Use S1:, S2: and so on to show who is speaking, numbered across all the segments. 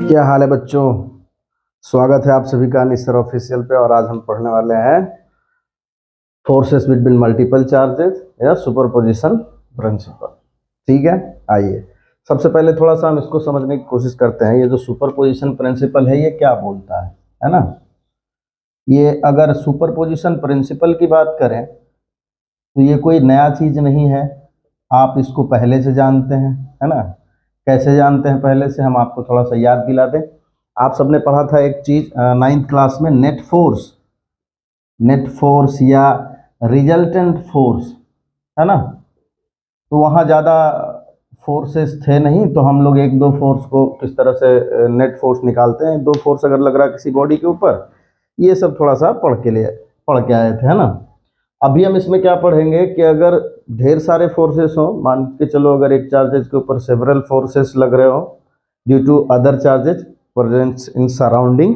S1: क्या हाल है बच्चों। स्वागत है आप सभी का निस्तर ऑफिशियल पे। और आज हम पढ़ने वाले हैं फोर्सेस बिटवीन मल्टीपल चार्जेस या सुपरपोजिशन प्रिंसिपल। ठीक है, आइए सबसे पहले थोड़ा सा हम इसको समझने की कोशिश करते हैं। ये जो सुपरपोजिशन प्रिंसिपल है ये क्या बोलता है ना। ये अगर सुपरपोजिशन प्रिंसिपल की बात करें तो ये कोई नया चीज नहीं है, आप इसको पहले से जानते हैं, है ना। कैसे जानते हैं पहले से, हम आपको थोड़ा सा याद दिला दें। आप सबने पढ़ा था एक चीज 9th क्लास में, नेट फोर्स या रिजल्टेंट फोर्स, है ना। तो वहाँ ज़्यादा फोर्सेस थे नहीं, तो हम लोग एक दो फोर्स को किस तरह से नेट फोर्स निकालते हैं। दो फोर्स अगर लग रहा है किसी बॉडी के ऊपर, ये सब थोड़ा सा पढ़ के आए थे, है ना। अभी हम इसमें क्या पढ़ेंगे कि अगर ढेर सारे फोर्सेस हो, मान के चलो अगर एक चार्जेस के ऊपर सेवरल फोर्सेस लग रहे हो due to other charges present in surrounding,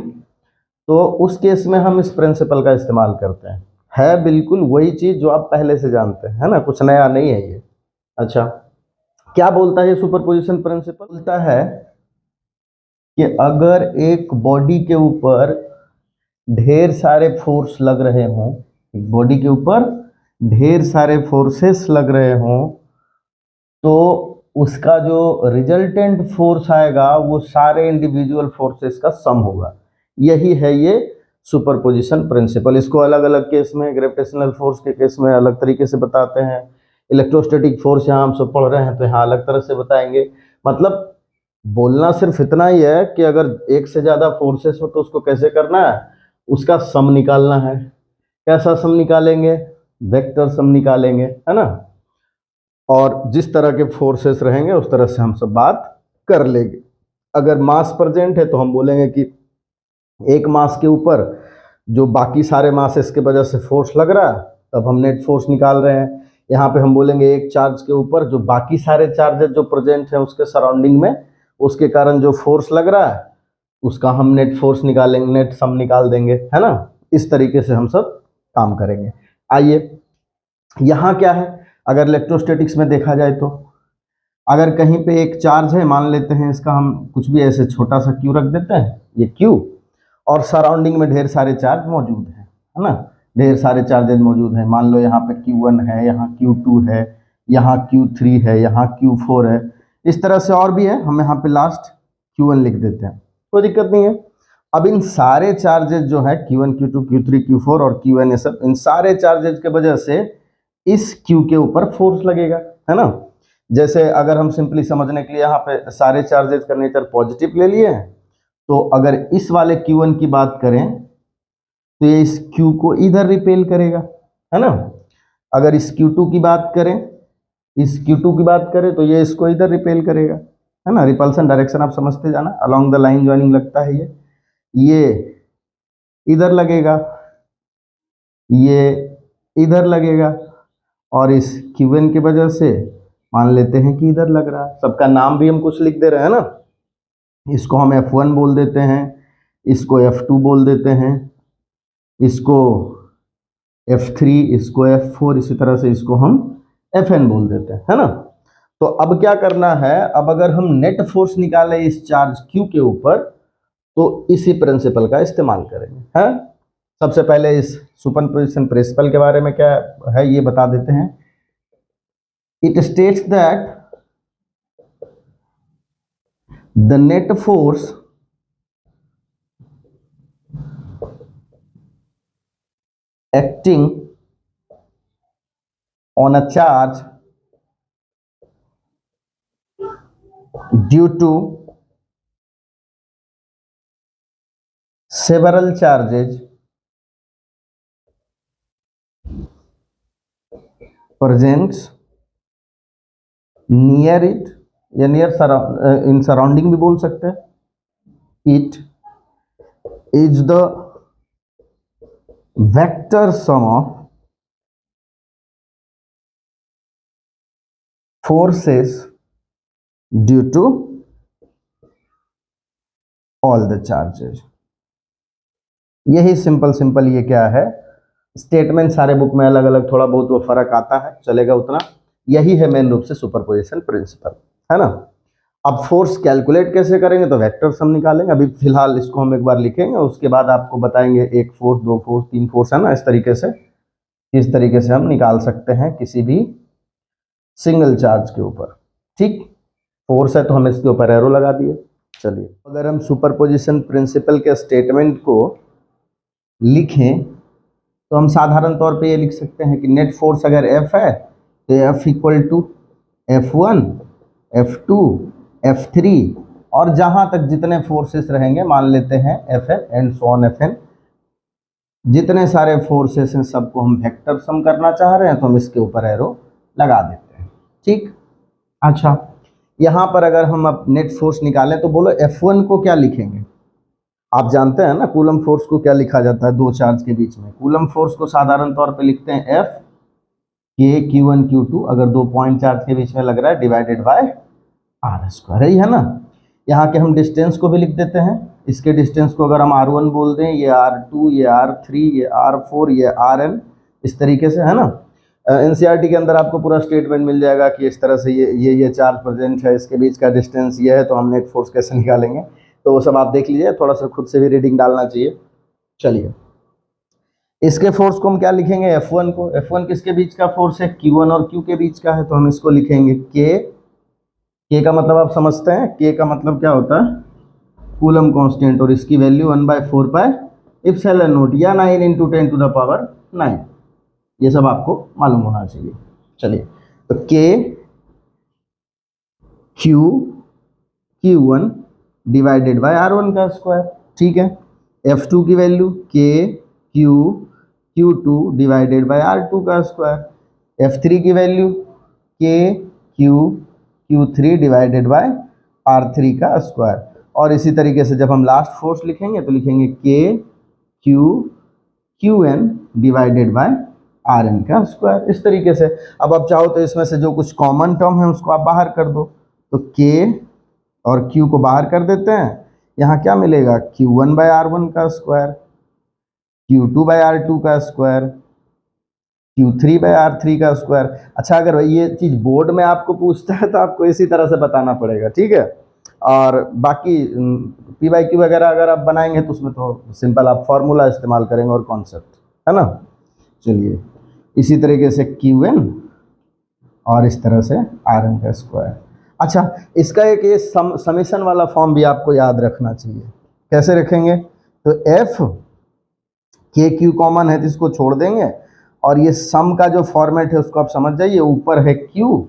S1: तो उस केस में हम इस प्रिंसिपल का इस्तेमाल करते हैं। है बिल्कुल वही चीज जो आप पहले से जानते हैं, है ना, कुछ नया नहीं है ये। अच्छा, क्या बोलता है सुपरपोजिशन प्रिंसिपल? बोलता है कि अगर एक बॉडी के ऊपर ढेर सारे फोर्स लग रहे हों, एक बॉडी के ऊपर ढेर सारे फोर्सेस लग रहे हों, तो उसका जो रिजल्टेंट फोर्स आएगा वो सारे इंडिविजुअल फोर्सेस का सम होगा। यही है ये सुपरपोजिशन प्रिंसिपल। इसको अलग अलग केस में, ग्रेविटेशनल फोर्स के केस में अलग तरीके से बताते हैं, इलेक्ट्रोस्टैटिक फोर्स यहाँ हम सब पढ़ रहे हैं तो यहाँ अलग तरह से बताएंगे। मतलब बोलना सिर्फ इतना ही है कि अगर एक से ज़्यादा फोर्सेस हो तो उसको कैसे करना है, उसका सम निकालना है। कैसा सम निकालेंगे? वेक्टर सम निकालेंगे, है ना। और जिस तरह के फोर्सेस रहेंगे उस तरह से हम सब बात कर लेंगे। अगर मास प्रेजेंट है तो हम बोलेंगे कि एक मास के ऊपर जो बाकी सारे मासेस के वजह से फोर्स लग रहा है, तब हम नेट फोर्स निकाल रहे हैं। यहाँ पे हम बोलेंगे एक चार्ज के ऊपर जो बाकी सारे चार्जेस जो प्रेजेंट हैं उसके सराउंडिंग में, उसके कारण जो फोर्स लग रहा है उसका हम नेट फोर्स निकालेंगे, नेट सम निकाल देंगे, है ना। इस तरीके से हम सब काम करेंगे। आइए, यहाँ क्या है, अगर इलेक्ट्रोस्टैटिक्स में देखा जाए तो अगर कहीं पे एक चार्ज है, मान लेते हैं इसका हम कुछ भी ऐसे छोटा सा क्यू रख देते हैं, ये क्यू, और सराउंडिंग में ढेर सारे चार्ज मौजूद हैं, है ना। ढेर सारे चार्जेस मौजूद हैं। मान लो यहाँ पे Q1 है, यहाँ Q2 है, यहाँ Q3 है, यहाँ Q4 है, इस तरह से और भी है। हम यहाँ पे लास्ट Q1 लिख देते हैं, कोई दिक्कत नहीं है। अब इन सारे चार्जेस जो है Q1, Q2, Q3, Q4 और Qn, ये सब इन सारे चार्जेस के वजह से इस Q के ऊपर फोर्स लगेगा, है ना। जैसे अगर हम सिंपली समझने के लिए यहाँ पे सारे चार्जेस का नेचर पॉजिटिव ले लिए हैं, तो अगर इस वाले Q1 की बात करें तो ये इस Q को इधर रिपेल करेगा, है ना। अगर इस Q2 की बात करें, इस Q2 की बात करें तो ये इसको इधर रिपेल करेगा, है ना। रिपल्सन डायरेक्शन आप समझते जाना, अलोंग द लाइन ज्वाइनिंग लगता है ये इधर लगेगा, ये इधर लगेगा, और इस Q1 की वजह से मान लेते हैं कि इधर लग रहा है। सबका नाम भी हम कुछ लिख दे रहे हैं ना। इसको हम F1 बोल देते हैं, इसको F2 बोल देते हैं, इसको F3, इसको F4, इसी तरह से इसको हम Fn बोल देते हैं, है ना। तो अब क्या करना है, अब अगर हम नेट फोर्स निकालें इस चार्ज Q के ऊपर तो इसी प्रिंसिपल का इस्तेमाल करेंगे, है। सबसे पहले इस सुपरपोजिशन प्रिंसिपल के बारे में क्या है ये बता देते हैं। It states that the net force acting on a charge due to several charges presents near it या नियर इन सराउंडिंग भी बोल सकते हैं। It is the vector sum of forces due to all the charges. यही simple ये क्या है, statement सारे बुक में अलग अलग थोड़ा बहुत वो फर्क आता है, चलेगा उतना। यही है मेन रूप से सुपरपोजिशन प्रिंसिपल, है ना। अब फोर्स कैलकुलेट कैसे करेंगे, तो वेक्टर्स हम निकालेंगे। अभी फिलहाल इसको हम एक बार लिखेंगे, उसके बाद आपको बताएंगे एक फोर्स, दो फोर्स, तीन फोर्स, है ना, इस तरीके से हम निकाल सकते हैं किसी भी सिंगल चार्ज के ऊपर। ठीक, फोर्स है तो हम इसके ऊपर एरो लगा दिए। चलिए, अगर हम सुपरपोजिशन प्रिंसिपल के स्टेटमेंट को लिखें तो हम साधारण तौर पे ये लिख सकते हैं कि नेट फोर्स अगर F है तो F equal to F1, F2, F3, और जहां तक जितने फोर्सेस रहेंगे, मान लेते हैं Fn and so on Fn, जितने सारे फोर्सेस हैं सबको हम वेक्टर सम करना चाह रहे हैं तो हम इसके ऊपर एरो लगा देते हैं। ठीक, अच्छा, यहां पर अगर हम अब नेट फोर्स निकालें तो बोलो F1 को क्या लिखेंगे। आप जानते हैं ना कूलम फोर्स को क्या लिखा जाता है दो चार्ज के बीच में। कूलम फोर्स को साधारण तौर पे लिखते हैं F K Q1 Q2, अगर दो पॉइंट चार्ज के बीच में लग रहा है, डिवाइडेड बाय R स्क्वायर, है ना। यहाँ के हम डिस्टेंस को भी लिख देते हैं। इसके डिस्टेंस को अगर हम R1 बोल दें, ये R2, ये R3, ये R4, ये Rn, इस तरीके से, है ना। एनसीईआरटी के अंदर आपको पूरा स्टेटमेंट मिल जाएगा कि इस तरह से ये चार्ज प्रेजेंट है, इसके बीच का डिस्टेंस ये है, तो हम नेट फोर्स कैसे निकालेंगे, तो वो सब आप देख लीजिए, थोड़ा सा खुद से भी रीडिंग डालना चाहिए। चलिए, इसके फोर्स को हम क्या लिखेंगे, F1 को। F1 किसके बीच का फोर्स है, Q1 और Q के बीच का है, तो हम इसको लिखेंगे K का मतलब आप समझते हैं, K का मतलब क्या होता है, कूलम कांस्टेंट, और इसकी वैल्यू 1/4 पाई एप्सिलॉन नॉट या 9 × 10⁹ ये सब आपको मालूम होना चाहिए। चलिए, तो K Q1 divided by R1 का स्क्वायर। ठीक है, F2 की value K Q2 divided by R2 का स्क्वायर। F3 की value K Q3 divided by R3 का स्क्वायर। और इसी तरीके से जब हम लास्ट फोर्स लिखेंगे तो लिखेंगे K QN divided by Rn का स्क्वायर, इस तरीके से। अब आप चाहो तो इसमें से जो कुछ कॉमन टर्म है उसको आप बाहर कर दो, तो K और Q को बाहर कर देते हैं। यहाँ क्या मिलेगा, Q1 बाय R1 का स्क्वायर, Q2 बाय R2 का स्क्वायर, Q3 बाय R3 का स्क्वायर। अच्छा, अगर ये चीज़ बोर्ड में आपको पूछता है तो आपको इसी तरह से बताना पड़ेगा, ठीक है। और बाकी P/Q वगैरह अगर आप बनाएंगे तो उसमें तो सिंपल आप फॉर्मूला इस्तेमाल करेंगे और कॉन्सेप्ट, है ना। चलिए, इसी तरीके से Qn और इस तरह से Rn का स्क्वायर। अच्छा, इसका एक ये समेशन वाला फॉर्म भी आपको याद रखना चाहिए। कैसे रखेंगे, तो F K Q कॉमन है तो इसको छोड़ देंगे, और ये सम का जो फॉर्मेट है उसको आप समझ जाइए। ऊपर है Q,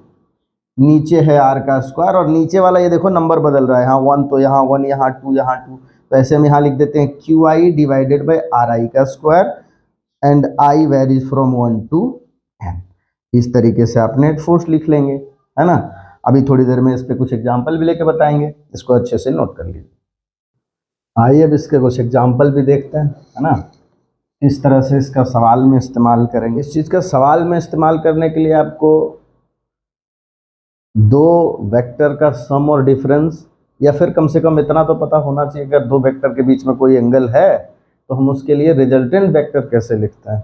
S1: नीचे है R का स्क्वायर, और नीचे वाला ये देखो नंबर बदल रहा है, यहाँ 1 तो यहाँ 1, यहाँ 2, यहाँ 2, तो ऐसे हम यहाँ लिख देते हैं QI डिवाइडेड बाई RI का square, and I varies from 1 to n। इस तरीके से आप नेट फोर्स लिख लेंगे, है ना। अभी थोड़ी देर में इस पे कुछ एग्जाम्पल भी लेके बताएंगे, इसको अच्छे से नोट कर लीजिए। आइए अब इसके कुछ एग्जाम्पल भी देखते हैं, है ना। इस तरह से इसका सवाल में इस्तेमाल करेंगे। इस चीज़ का सवाल में इस्तेमाल करने के लिए आपको दो वेक्टर का सम और डिफरेंस, या फिर कम से कम इतना तो पता होना चाहिए अगर दो वेक्टर के बीच में कोई एंगल है तो हम उसके लिए रिजल्टेंट वेक्टर कैसे लिखते हैं,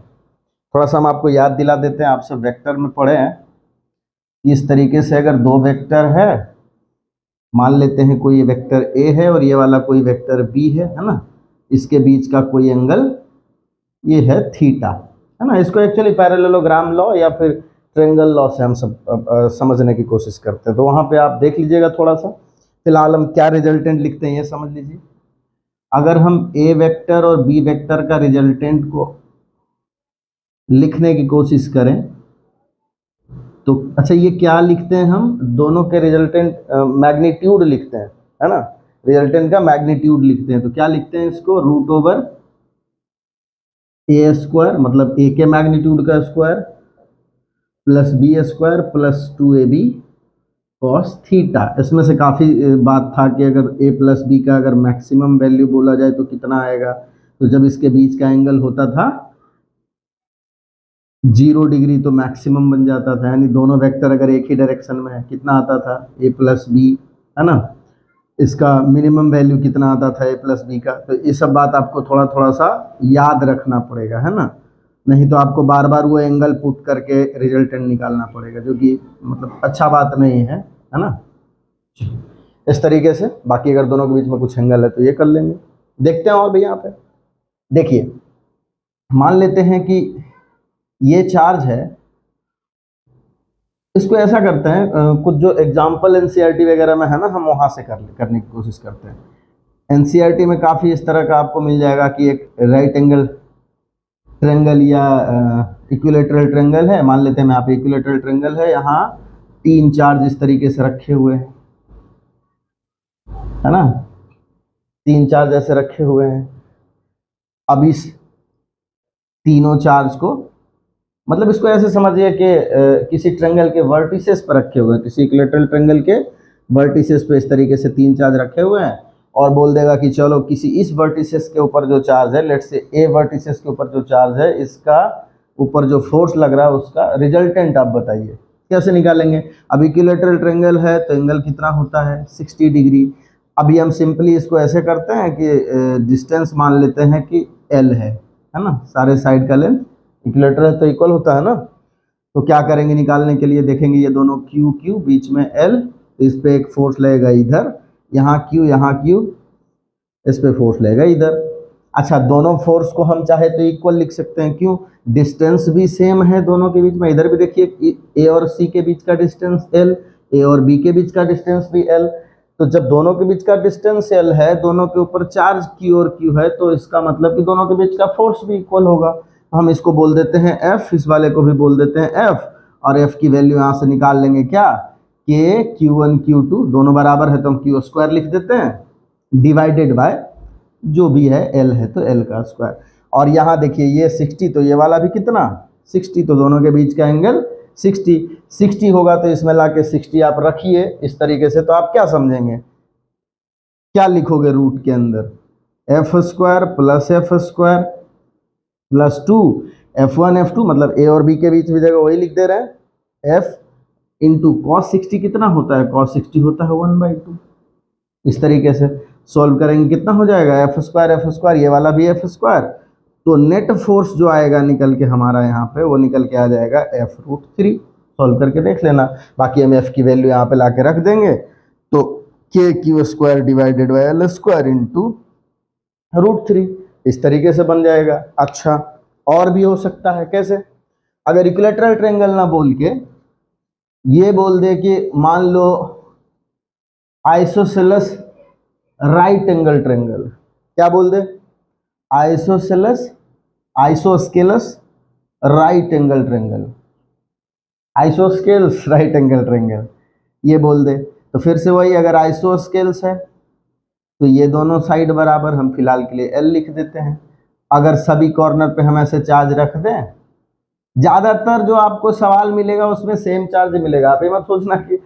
S1: थोड़ा सा हम आपको याद दिला देते हैं। आप सब वेक्टर में पढ़े हैं, इस तरीके से अगर दो वेक्टर है, मान लेते हैं कोई वेक्टर ए है और ये वाला कोई वेक्टर बी है ना, इसके बीच का कोई एंगल ये है थीटा, है ना। इसको एक्चुअली पैरेललोग्राम लॉ या फिर ट्रायंगल लॉ से हम सब समझने की कोशिश करते हैं, तो वहाँ पे आप देख लीजिएगा थोड़ा सा। फिलहाल हम क्या रिजल्टेंट लिखते हैं ये समझ लीजिए। अगर हम ए वेक्टर और बी वेक्टर का रिजल्टेंट को लिखने की कोशिश करें तो अच्छा, ये क्या लिखते हैं, हम दोनों के रिजल्टेंट मैग्नीट्यूड लिखते हैं, है ना। रिजल्टेंट का मैग्नीट्यूड लिखते हैं, तो क्या लिखते हैं इसको, √A² मतलब ए के मैग्नीट्यूड का square plus B² plus 2AB cos theta. इसमें से काफ़ी बात था कि अगर A प्लस बी का अगर मैक्सिमम वैल्यू बोला जाए तो कितना आएगा, तो जब इसके बीच का एंगल होता था 0 डिग्री तो मैक्सिमम बन जाता था, यानी दोनों वेक्टर अगर एक ही डायरेक्शन में है कितना आता था A प्लस बी, है ना। इसका मिनिमम वैल्यू कितना आता था A प्लस बी का, तो ये सब बात आपको थोड़ा थोड़ा सा याद रखना पड़ेगा, है ना। नहीं तो आपको बार बार वो एंगल पुट करके रिजल्टेंट निकालना पड़ेगा, जो कि मतलब अच्छा बात नहीं है, है ना। इस तरीके से। बाकी अगर दोनों के बीच में कुछ एंगल है तो ये कर लेंगे। देखते हैं और भी यहाँ पे देखिए, मान लेते हैं कि ये चार्ज है, इसको ऐसा करते हैं, कुछ जो एग्जाम्पल एनसीईआरटी वगैरह में है ना, हम वहाँ से करने की कोशिश करते हैं। एनसीईआरटी में काफ़ी इस तरह का आपको मिल जाएगा कि एक राइट एंगल ट्रेंगल या इक्विलेटरल ट्रेंगल है, मान लेते हैं यहाँ पे इक्विलेटरल ट्रेंगल है, यहाँ 3 चार्ज इस तरीके से रखे हुए हैं, है ना, 3 चार्ज ऐसे रखे हुए हैं। अब इस तीनों चार्ज को, मतलब इसको ऐसे समझिए कि किसी ट्रेंगल के वर्टिसेस पर रखे हुए हैं, किसी इक्विलेटरल ट्रेंगल के वर्टिसेस पे इस तरीके से 3 चार्ज रखे हुए हैं, और बोल देगा कि चलो किसी इस वर्टिसेस के ऊपर जो चार्ज है, लेट्स से ए वर्टिसेस के ऊपर जो चार्ज है, इसका ऊपर जो फोर्स लग रहा है उसका रिजल्टेंट आप बताइए, कैसे निकालेंगे। अब इक्विलेटरल ट्रेंगल है तो एंगल कितना होता है 60 डिग्री। अभी हम सिंपली इसको ऐसे करते हैं कि डिस्टेंस मान लेते हैं कि एल है ना, सारे साइड का लेंथ इक्विलेटरल तो इक्वल होता है ना, तो क्या करेंगे निकालने के लिए, देखेंगे ये दोनों क्यू क्यू बीच में एल, तो इस पे एक फोर्स लगेगा इधर, यहाँ क्यू इस पे फोर्स लगेगा इधर। अच्छा, दोनों फोर्स को हम चाहे तो इक्वल लिख सकते हैं, क्यों, डिस्टेंस भी सेम है दोनों के बीच में। इधर भी देखिए ए और सी के बीच का डिस्टेंस एल, ए और बी के बीच का डिस्टेंस भी एल। तो जब दोनों के बीच का डिस्टेंस एल है, दोनों के ऊपर चार्ज क्यू और क्यू है, तो इसका मतलब कि दोनों के बीच का फोर्स भी इक्वल होगा। हम इसको बोल देते हैं एफ, इस वाले को भी बोल देते हैं एफ, और एफ की वैल्यू यहाँ से निकाल लेंगे क्या, के Q1 Q2 दोनों बराबर है तो हम क्यू स्क्वायर लिख देते हैं, डिवाइडेड बाय जो भी है एल है तो एल का स्क्वायर। और यहाँ देखिए ये 60, तो ये वाला भी कितना 60, तो दोनों के बीच का एंगल 60 होगा, तो इसमें ला के 60 आप रखिए इस तरीके से। तो आप क्या समझेंगे, क्या लिखोगे रूट के अंदर, F square plus F square plus 2 F1 F2, मतलब ए और बी के बीच में जगह वही लिख दे रहे हैं, एफ इंटू कॉस 60 कितना होता है, कॉस 60 होता है 1/2। इस तरीके से सॉल्व करेंगे, कितना हो जाएगा एफ स्क्वायर, ये वाला भी एफ स्क्वायर, तो नेट फोर्स जो आएगा निकल के हमारा यहाँ पे, वो निकल के आ जाएगा F√3। सॉल्व करके देख लेना। बाकी हम एफ की वैल्यू यहाँ पे ला के रख देंगे, तो के Q square divided by L square into √3 इस तरीके से बन जाएगा। अच्छा, और भी हो सकता है, कैसे, अगर इक्विलेटरल ट्रायंगल ना बोल के ये बोल दे कि मान लो आइसोसेलेस राइट एंगल ट्रायंगल, क्या बोल दे, isosceles right angle triangle, isosceles right angle triangle ये बोल दे, तो फिर से वही, अगर आइसोस्केल्स है तो ये दोनों साइड बराबर, हम फिलहाल के लिए एल लिख देते हैं। अगर सभी कॉर्नर पे हम ऐसे चार्ज रख दें, ज़्यादातर जो आपको सवाल मिलेगा उसमें सेम चार्ज मिलेगा। आप ये मत सोचना कि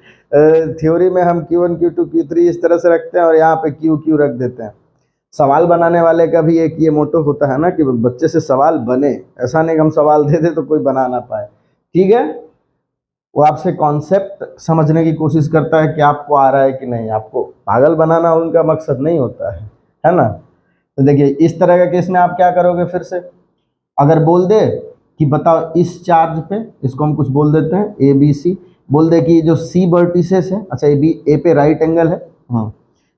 S1: थ्योरी में हम Q1 Q2 Q3 इस तरह से रखते हैं और यहाँ पे Q Q रख देते हैं। सवाल बनाने वाले का भी एक ये मोटो होता है ना कि बच्चे से सवाल बने, ऐसा नहीं कि हम सवाल दे दे तो कोई बना ना पाए। ठीक है, वो आपसे कॉन्सेप्ट समझने की कोशिश करता है कि आपको आ रहा है कि नहीं, आपको पागल बनाना उनका मकसद नहीं होता है ना। तो देखिए इस तरह का केस में आप क्या करोगे, फिर से अगर बोल दे कि बताओ इस चार्ज पे, इसको हम कुछ बोल देते हैं ए बी सी, बोल दे कि जो सी वर्टिसेस है, अच्छा ए पे राइट एंगल है, हाँ,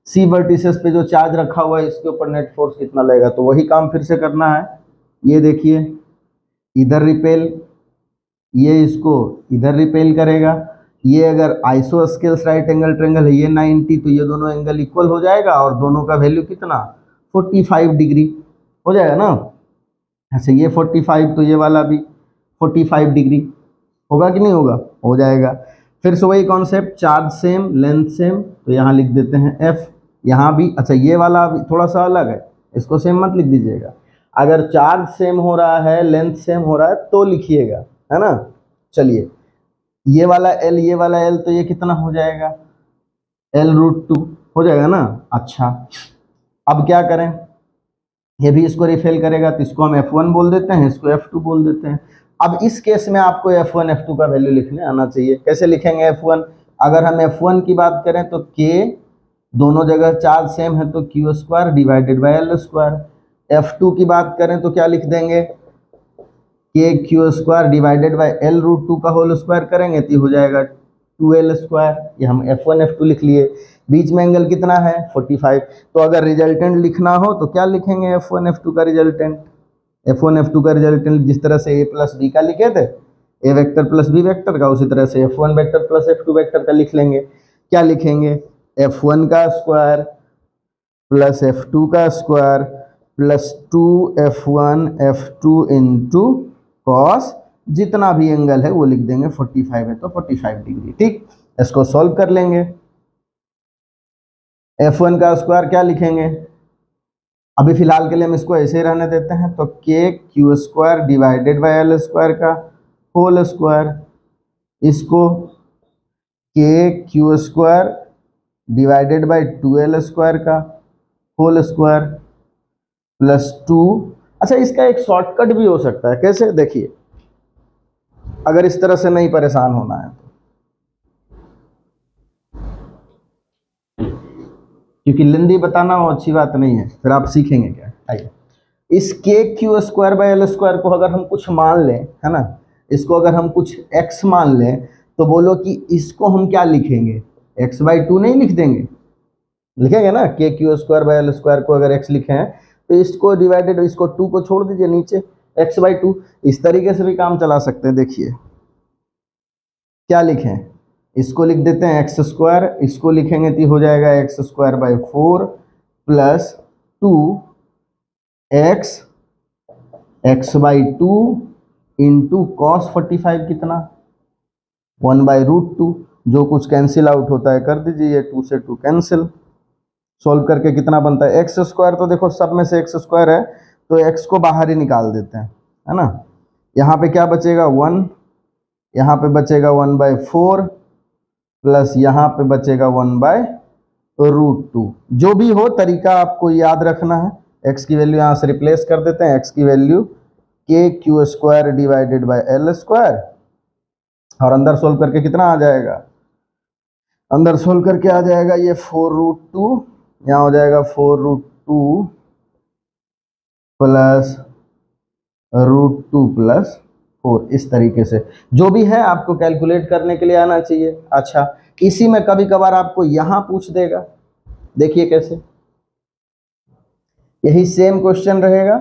S1: सी वर्टिसेस पे जो चार्ज रखा हुआ है इसके ऊपर नेट फोर्स कितना लगेगा, तो वही काम फिर से करना है। ये देखिए इधर रिपेल, ये इसको इधर रिपेल करेगा, ये अगर आइसोस्केल्स राइट एंगल ट्रायंगल है, ये 90, तो ये दोनों एंगल इक्वल हो जाएगा और दोनों का वैल्यू कितना 45 डिग्री हो जाएगा ना। अच्छा, ये 45 तो ये वाला भी 45 डिग्री होगा कि नहीं होगा, हो जाएगा। फिर से वही concept, charge same length same, तो यहाँ लिख देते हैं एफ, यहाँ भी। अच्छा, ये वाला भी थोड़ा सा अलग है, इसको सेम मत लिख दीजिएगा। अगर चार्ज सेम हो रहा है, लेंथ सेम हो रहा है तो लिखिएगा, है ना। चलिए, ये वाला एल, ये वाला एल, तो ये कितना हो जाएगा L√2 हो जाएगा ना। अच्छा, अब क्या करें, ये भी इसको रिफेल करेगा तो इसको हम F1 बोल देते हैं, इसको F2 बोल देते हैं। अब इस केस में आपको F1 F2 का वैल्यू लिखने आना चाहिए। कैसे लिखेंगे F1, अगर हम F1 की बात करें तो K, दोनों जगह चार्ज सेम है तो Q square divided by L square. F2 की बात करें तो क्या लिख देंगे, K Q square divided by L√2 का होल स्क्वायर करेंगे तो हो जाएगा 2L स्क्वायर। ये हम F1 F2 लिख लिए। बीच में एंगल कितना है 45। तो अगर रिजल्टेंट लिखना हो तो क्या लिखेंगे, F1 F2 का रिजल्टेंट। F1 F2 का रिजल्टेंट जिस तरह से a प्लस बी का लिखे थे, a vector plus B vector का, उसी तरह से F1 vector plus F2 vector का लिख लेंगे। क्या लिखेंगे, F1 का स्क्वायर प्लस F2 का square plus 2F1 F2 into cos, जितना भी एंगल है वो लिख देंगे, 45 है तो 45 डिग्री। ठीक, इसको सॉल्व कर लेंगे। F1 का स्क्वायर क्या लिखेंगे, अभी फिलहाल के लिए हम इसको ऐसे ही रहने देते हैं, तो के Q square divided by L square का होल स्क्वायर, इसको के Q square divided by 2l square का होल स्क्वायर प्लस 2। अच्छा, इसका एक शॉर्टकट भी हो सकता है, कैसे, देखिए, अगर इस तरह से नहीं परेशान होना है तो, क्योंकि लेंदी बताना हो अच्छी बात नहीं है, फिर आप सीखेंगे क्या। आइए, इस के Q square by L square को अगर हम कुछ मान लें, है ना, इसको अगर हम कुछ x मान लें, तो बोलो कि इसको हम क्या लिखेंगे, x/2 नहीं लिख देंगे, लिखेंगे ना, के Q square by L square को अगर x लिखे हैं तो इसको डिवाइडेड, इसको 2 को छोड़ दीजिए नीचे, x/2। इस तरीके से भी काम चला सकते हैं। देखिए क्या लिखें, इसको लिख देते हैं एक्स स्क्वायर, इसको लिखेंगे तो हो जाएगा x square by 4 plus 2 x/2 into cos 45 कितना 1/√2। जो कुछ कैंसिल आउट होता है कर दीजिए, 2 से 2 कैंसिल। सॉल्व करके कितना बनता है, एक्स स्क्वायर, तो देखो सब में से एक्स स्क्वायर है तो एक्स को बाहर ही निकाल देते हैं, है ना। यहाँ पे क्या बचेगा 1, यहाँ पे बचेगा 1/4 प्लस यहाँ पे बचेगा 1/√2। जो भी हो तरीका आपको याद रखना है। x की वैल्यू यहाँ से रिप्लेस कर देते हैं, x की वैल्यू के Q square divided by L square, और अंदर सोल्व करके कितना आ जाएगा, अंदर सोल्व करके आ जाएगा ये 4√2, यहाँ हो जाएगा 4√2 प्लस √2 प्लस 4। इस तरीके से जो भी है आपको कैलकुलेट करने के लिए आना चाहिए। अच्छा, इसी में कभी कभार आपको यहाँ पूछ देगा, देखिए कैसे, यही सेम क्वेश्चन रहेगा,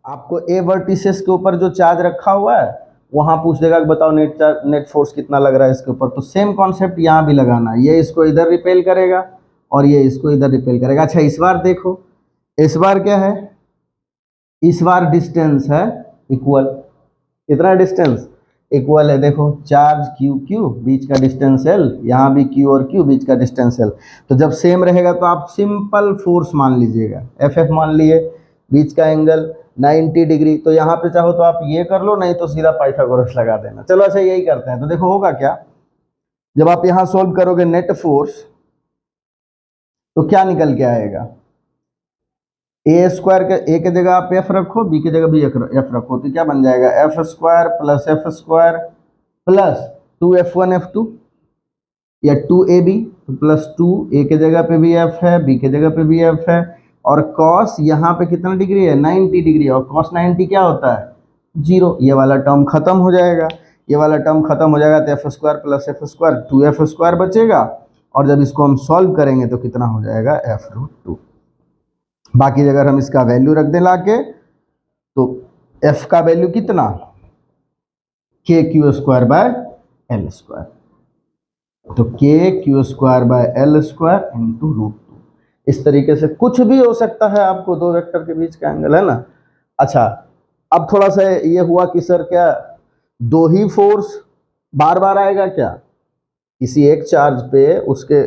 S1: आपको ए वर्टिसेस के ऊपर जो चार्ज रखा हुआ है वहां पूछ देगा कि बताओ नेट फोर्स कितना लग रहा है इसके ऊपर। तो सेम कॉन्सेप्ट यहाँ भी लगाना, ये इसको इधर रिपेल करेगा और ये इसको इधर रिपेल करेगा। अच्छा, इस बार देखो, इस बार क्या है, इस बार डिस्टेंस है इक्वल, कितना डिस्टेंस इक्वल है, देखो चार्ज क्यू क्यू, बीच का डिस्टेंस एल, यहाँ भी क्यू और क्यू, बीच का डिस्टेंस एल। तो जब सेम रहेगा तो आप सिंपल फोर्स मान लीजिएगा, एफ एफ मान लिए, बीच का एंगल 90 डिग्री। तो यहाँ पे चाहो तो आप ये कर लो, नहीं तो सीधा पाइथागोरस लगा देना। चलो अच्छा, यही करते हैं। तो देखो होगा क्या, जब आप यहाँ सोल्व करोगे नेट फोर्स तो क्या निकल के आएगा, ए स्क्वायर के ए के जगह आप एफ रखो, बी की जगह भी एफ रखो, तो क्या बन जाएगा F square plus F square plus 2F1 F2 या 2AB, तो प्लस 2 ए के जगह पे भी एफ है, बी के जगह पे भी एफ है, और कॉस यहाँ पे कितना डिग्री है 90 डिग्री, और कॉस 90 क्या होता है 0। ये वाला टर्म खत्म हो जाएगा, ये वाला टर्म खत्म हो जाएगा, तो F square plus F square 2F square बचेगा, और जब इसको हम सॉल्व करेंगे तो कितना हो जाएगा F√2। बाकी अगर हम इसका वैल्यू रख दें लाके, तो f का वैल्यू कितना, के Q square by L square, तो के Q square by L square into √2। इस तरीके से कुछ भी हो सकता है, आपको दो वेक्टर के बीच का एंगल, है ना। अच्छा, अब थोड़ा सा ये हुआ कि सर क्या दो ही फोर्स बार बार आएगा क्या, किसी एक चार्ज पे उसके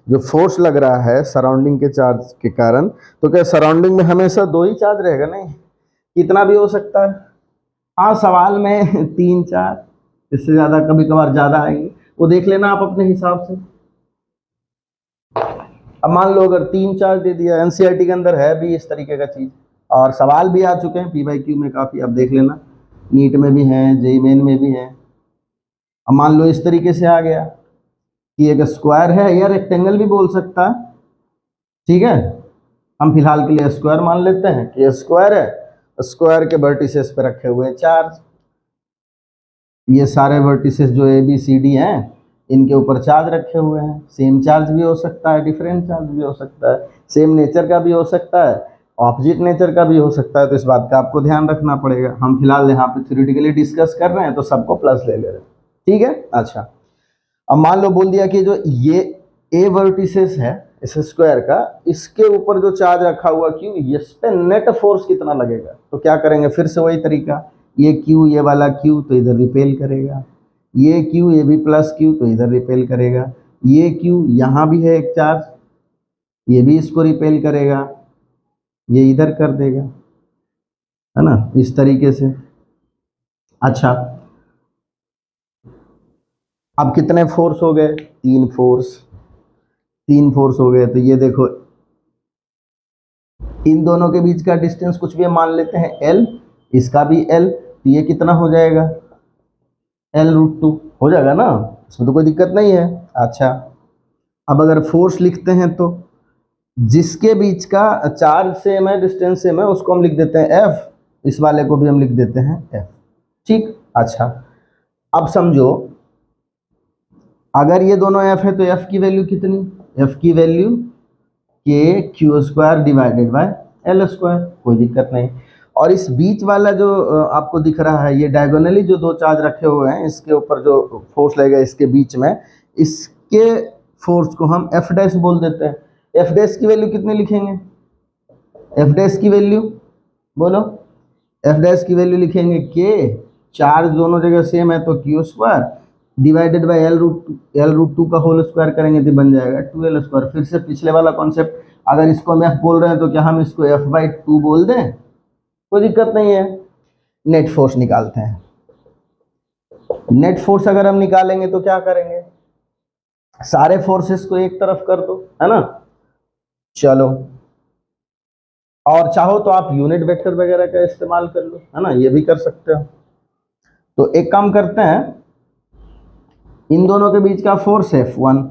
S1: जो फोर्स लग रहा है सराउंडिंग के चार्ज के कारण, तो क्या सराउंडिंग में हमेशा दो ही चार्ज रहेगा, नहीं, कितना भी हो सकता है। हाँ, सवाल में 3-4, इससे ज़्यादा कभी कभार ज़्यादा आएंगे, वो देख लेना आप अपने हिसाब से। अब मान लो अगर 3-4 दे दिया, एनसीईआरटी के अंदर है भी इस तरीके का चीज़, और सवाल भी आ चुके हैं PYQ में काफ़ी, अब देख लेना, नीट में भी हैं, जेईई मेन में भी हैं। अब मान लो इस तरीके से आ गया कि एक स्क्वायर है, या रेक्टेंगल भी बोल सकता है, ठीक है, हम फिलहाल के लिए स्क्वायर मान लेते हैं कि स्क्वायर है, स्क्वायर के वर्टिसेस पे रखे हुए चार्ज, ये सारे वर्टिसेस जो ABCD हैं इनके ऊपर चार्ज रखे हुए हैं, सेम चार्ज भी हो सकता है, डिफरेंट चार्ज भी हो सकता है, सेम नेचर का भी हो सकता है, ऑपोजिट नेचर का भी हो सकता है। तो इस बात का आपको ध्यान रखना पड़ेगा। हम फिलहाल यहाँ पे थ्योरेटिकली डिस्कस कर रहे हैं तो सबको प्लस ले ले रहे हैं, ठीक है। अच्छा, अब मान लो बोल दिया कि जो ये ए वर्टिसेस है इस स्क्वायर का, इसके ऊपर जो चार्ज रखा हुआ क्यू, इस पे नेट फोर्स कितना लगेगा। तो क्या करेंगे, फिर से वही तरीका, ये क्यू, ये वाला क्यू तो इधर रिपेल करेगा, ये क्यू, ये भी प्लस क्यू तो इधर रिपेल करेगा, ये क्यू, यहाँ भी है एक चार्ज, ये भी इसको रिपेल करेगा, ये इधर कर देगा, है ना, इस तरीके से। अच्छा, अब कितने फोर्स हो गए, तीन फोर्स हो गए। तो ये देखो, इन दोनों के बीच का डिस्टेंस कुछ भी मान लेते हैं L, इसका भी L, तो ये कितना हो जाएगा, L√2 हो जाएगा ना, इसमें तो कोई दिक्कत नहीं है। अच्छा, अब अगर फोर्स लिखते हैं तो जिसके बीच का चार्ज सेम है, डिस्टेंस सेम है, उसको हम लिख देते हैं F, इस वाले को भी हम लिख देते हैं F, ठीक। अच्छा, अब समझो अगर ये दोनों F है तो F की वैल्यू कितनी, F की value KQ² divided by L², कोई दिक्कत नहीं। और इस बीच वाला जो आपको दिख रहा है, ये डायगोनली जो दो चार्ज रखे हुए हैं, इसके ऊपर जो फोर्स लगेगा इसके बीच में, इसके फोर्स को हम F' बोल देते हैं। F' की वैल्यू कितनी लिखेंगे, F' की वैल्यू बोलो, F' की वैल्यू लिखेंगे K, चार्ज दोनों जगह सेम है तो Q² डिवाइडेड बाय L√2 का होल स्क्वायर करेंगे तो बन जाएगा 2L²। फिर से पिछले वाला कॉन्सेप्ट, अगर इसको हम F बोल रहे हैं तो क्या हम इसको F/2 बोल दें, कोई दिक्कत नहीं है। नेट फोर्स निकालते हैं। नेट फोर्स अगर हम निकालेंगे तो क्या करेंगे, सारे फोर्सेस को एक तरफ कर दो, है ना। चलो, और चाहो तो आप यूनिट वेक्टर वगैरह का इस्तेमाल कर लो, है ना, ये भी कर सकते हो। तो एक काम करते हैं, इन दोनों के बीच का फोर्स F1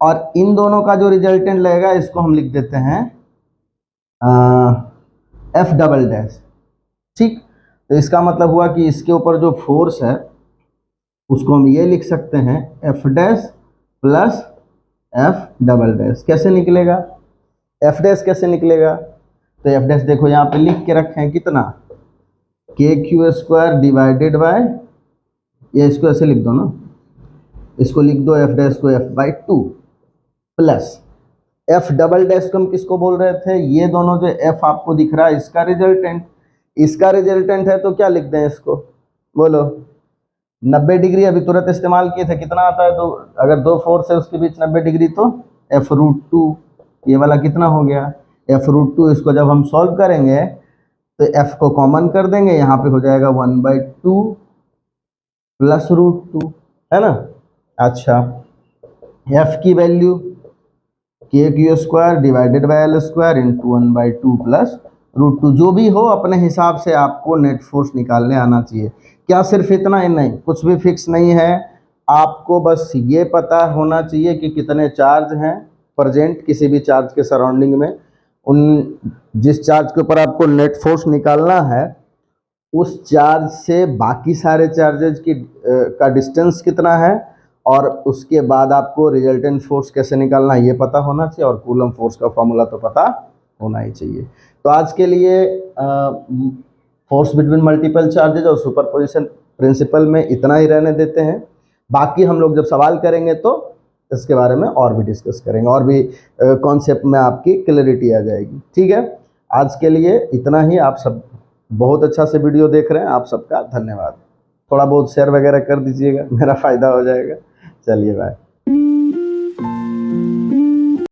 S1: और इन दोनों का जो रिजल्टेंट लगेगा इसको हम लिख देते हैं F', ठीक। तो इसका मतलब हुआ कि इसके ऊपर जो फोर्स है उसको हम ये लिख सकते हैं F' प्लस F'। कैसे निकलेगा, F' कैसे निकलेगा, तो F' देखो यहाँ पे लिख के रखे हैं कितना, KQ² डिवाइडेड बाय, ये इसको ऐसे लिख दो ना, इसको लिख दो F' को F/2 प्लस F'। को हम किसको बोल रहे थे, ये दोनों जो F आपको दिख रहा है इसका रिजल्टेंट, इसका रिजल्टेंट है तो क्या लिख दें इसको, बोलो 90 डिग्री। अभी तुरंत इस्तेमाल किए थे, कितना आता है, तो अगर दो फोर्स है उसके बीच 90 डिग्री तो F√2, ये वाला कितना हो गया F√2। इसको जब हम सॉल्व करेंगे तो F को कॉमन कर देंगे, यहाँ पे हो जाएगा 1/2 प्लस √2, है ना। अच्छा, F की value KQ² divided by L² into 1/2 plus √2, जो भी हो अपने हिसाब से आपको नेट फोर्स निकालने आना चाहिए। क्या सिर्फ इतना ही, नहीं, कुछ भी फिक्स नहीं है, आपको बस ये पता होना चाहिए कि कितने चार्ज हैं प्रेजेंट किसी भी चार्ज के सराउंडिंग में, उन जिस चार्ज के ऊपर आपको नेट फोर्स निकालना है उस चार्ज से बाकी सारे चार्जेज की का डिस्टेंस कितना है, और उसके बाद आपको रिजल्टेंट फोर्स कैसे निकालना है ये पता होना चाहिए, और कूलम फोर्स का फॉर्मूला तो पता होना ही चाहिए। तो आज के लिए फोर्स बिटवीन मल्टीपल चार्जेज और सुपरपोजिशन प्रिंसिपल में इतना ही रहने देते हैं। बाकी हम लोग जब सवाल करेंगे तो इसके बारे में और भी डिस्कस करेंगे, और भी कॉन्सेप्ट में आपकी क्लैरिटी आ जाएगी, ठीक है। आज के लिए इतना ही। आप सब बहुत अच्छा से वीडियो देख रहे हैं, आप सबका धन्यवाद। थोड़ा बहुत शेयर वगैरह कर दीजिएगा, मेरा फ़ायदा हो जाएगा। चलिए बाय।